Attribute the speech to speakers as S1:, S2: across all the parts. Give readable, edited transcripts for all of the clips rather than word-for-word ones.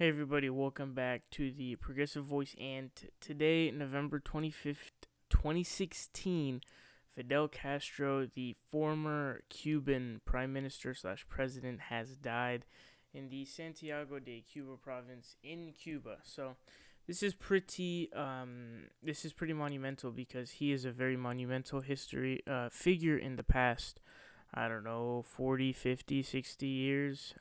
S1: Hey everybody, welcome back to the Progressive Voice, and today, November 25th, 2016, Fidel Castro, the former Cuban prime minister slash president, has died in the Santiago de Cuba province in Cuba. So this is pretty monumental because he is a very monumental history figure in the past, I don't know, 40, 50, 60 years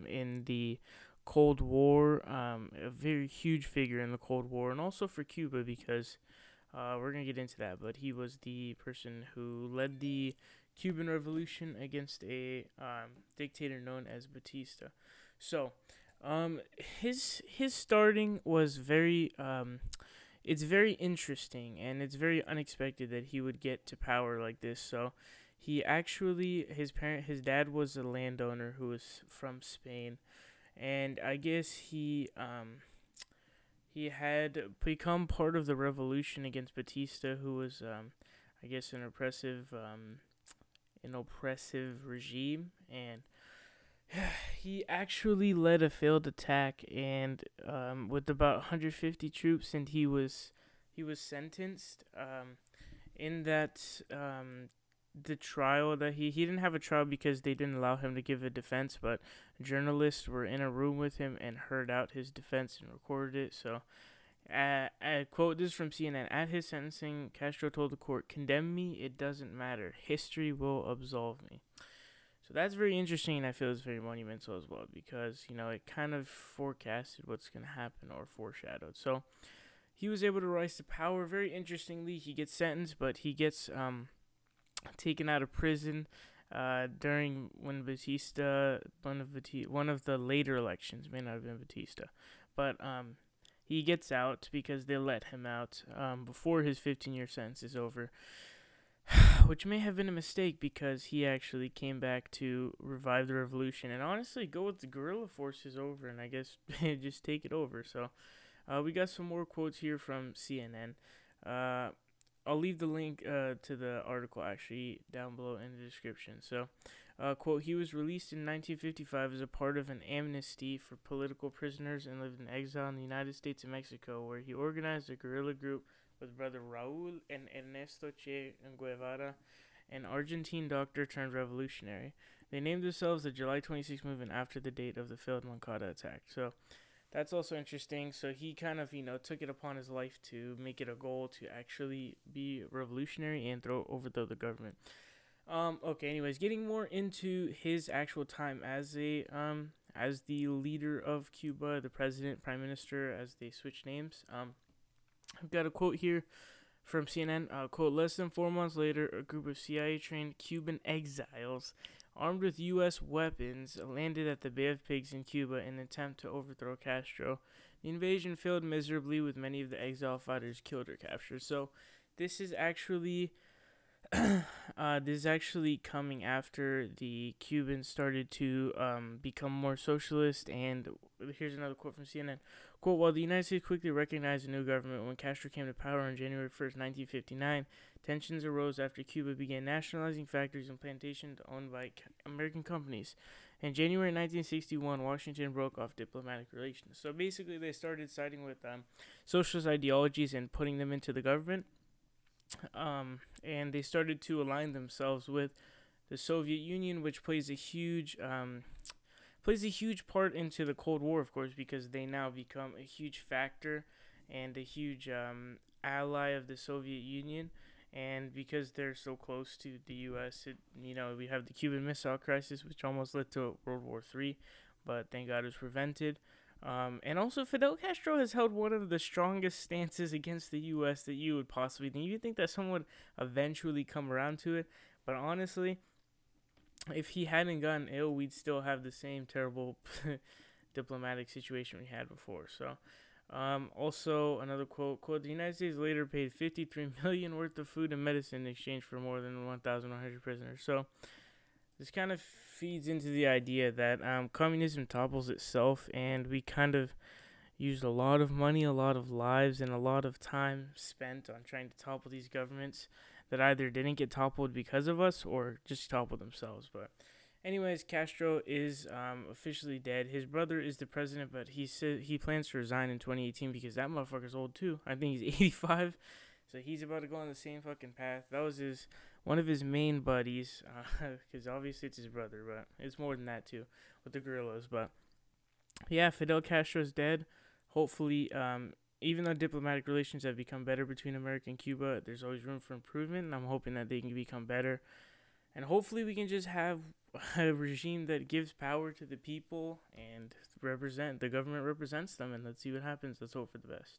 S1: in the Cold War, a very huge figure in the Cold War, and also for Cuba because we're going to get into that. But he was the person who led the Cuban Revolution against a dictator known as Bautista. So his starting was it's very interesting, and it's very unexpected that he would get to power like this. So he actually, his dad was a landowner who was from Spain, and I guess he had become part of the revolution against Batista, who was I guess an oppressive regime, and he actually led a failed attack, and with about 150 troops, and he was sentenced in that the trial that he didn't have a trial because they didn't allow him to give a defense, but journalists were in a room with him and heard out his defense and recorded it. So I quote this from CNN: "At his sentencing, Castro told the court, 'Condemn me, it doesn't matter. History will absolve me.'" So that's very interesting, and I feel it's very monumental as well because, it kind of forecasted what's going to happen, or foreshadowed. So he was able to rise to power. Very interestingly, he gets sentenced, but he gets taken out of prison during when Batista, one of the later elections, may not have been Batista, but he gets out because they let him out before his 15-year sentence is over, which may have been a mistake because he actually came back to revive the revolution and honestly go with the guerrilla forces over, and I guess just take it over. So we got some more quotes here from CNN. I'll leave the link to the article actually down below in the description. So, quote, "He was released in 1955 as a part of an amnesty for political prisoners and lived in exile in the United States and Mexico, where he organized a guerrilla group with brother Raul and Ernesto Che Guevara, an Argentine doctor turned revolutionary. They named themselves the July 26 movement after the date of the failed Moncada attack." So that's also interesting. So he kind of, took it upon his life to make it a goal to actually be revolutionary and overthrow the government. Okay. Anyways, getting more into his actual time as the leader of Cuba, the president, prime minister, as they switch names. I've got a quote here from CNN. Quote: "Less than 4 months later, a group of CIA-trained Cuban exiles, armed with U.S. weapons, landed at the Bay of Pigs in Cuba in an attempt to overthrow Castro. The invasion failed miserably, with many of the exile fighters killed or captured." So this is actually coming after the Cubans started to become more socialist. And here's another quote from CNN. Quote: "While the United States quickly recognized a new government when Castro came to power on January 1st, 1959, tensions arose after Cuba began nationalizing factories and plantations owned by American companies. In January 1961, Washington broke off diplomatic relations." So basically, they started siding with socialist ideologies and putting them into the government. And they started to align themselves with the Soviet Union, which plays a huge part into the Cold War, of course, because they now become a huge factor and a huge ally of the Soviet Union. And because they're so close to the U.S., we have the Cuban Missile Crisis, which almost led to World War III, but thank God it was prevented. And also, Fidel Castro has held one of the strongest stances against the U.S. that you would possibly think. You think that someone would eventually come around to it, but honestly, if he hadn't gotten ill, we'd still have the same terrible diplomatic situation we had before. So, also another quote: "The United States later paid $53 million worth of food and medicine in exchange for more than 1,100 prisoners." So this kind of feeds into the idea that communism topples itself, and we kind of used a lot of money, a lot of lives, and a lot of time spent on trying to topple these governments that either didn't get toppled because of us or just toppled themselves. But Anyways, Castro is officially dead. His brother is the president, but he said he plans to resign in 2018 because that motherfucker's old too. I think he's 85, so he's about to go on the same fucking path. That was his one of his main buddies, because obviously it's his brother, but it's more than that too with the guerrillas. But yeah, Fidel Castro's dead. Hopefully, even though diplomatic relations have become better between America and Cuba, there's always room for improvement, and I'm hoping that they can become better. And hopefully, we can just have a regime that gives power to the people and the government represents them. And let's see what happens. Let's hope for the best.